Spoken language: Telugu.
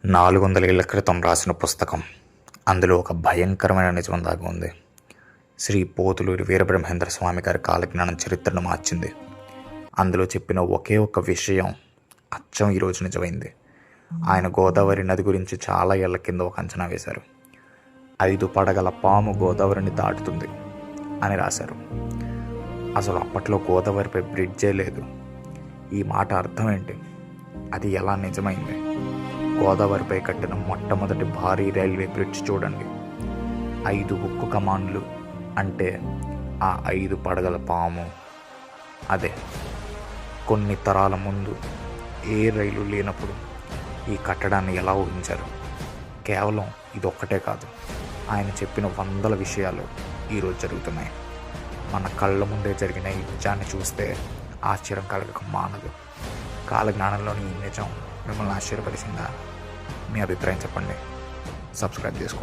400 ఏళ్ల క్రితం రాసిన పుస్తకం. అందులో ఒక భయంకరమైన నిజం దాగి ఉంది. శ్రీ పోతులూరి వీరబ్రహ్మేంద్ర స్వామి గారి కాలజ్ఞానం చరిత్రను మార్చింది. అందులో చెప్పిన ఒకే ఒక్క విషయం అచ్చం ఈరోజు నిజమైంది. ఆయన గోదావరి నది గురించి చాలా ఏళ్ల కింద ఒక అంచనా వేశారు. 5 పడగల పాము గోదావరిని దాటుతుంది అని రాశారు. అసలు అప్పట్లో గోదావరిపై బ్రిడ్జే లేదు. ఈ మాట అర్థం ఏంటి? అది ఎలా నిజమైంది? గోదావరిపై కట్టిన మొట్టమొదటి భారీ రైల్వే బ్రిడ్జ్ చూడండి. 5 ఉక్కు కమాండ్లు అంటే ఆ 5 పడగల పాము అదే. కొన్ని తరాల ముందు ఏ రైలు లేనప్పుడు ఈ కట్టడాన్ని ఎలా ఊహించారు? కేవలం ఇదొక్కటే కాదు, ఆయన చెప్పిన వందల విషయాలు ఈరోజు జరుగుతున్నాయి. మన కళ్ళ ముందే జరిగిన ఈ నిజాన్ని చూస్తే ఆశ్చర్యం కలగక మానదు. కాలజ్ఞానంలోని ఈ నిజం మిమ్మల్ని ఆశ్చర్యపరిచిందా? మీ అభిప్రాయం చెప్పండి. సబ్స్క్రైబ్ చేసుకోండి.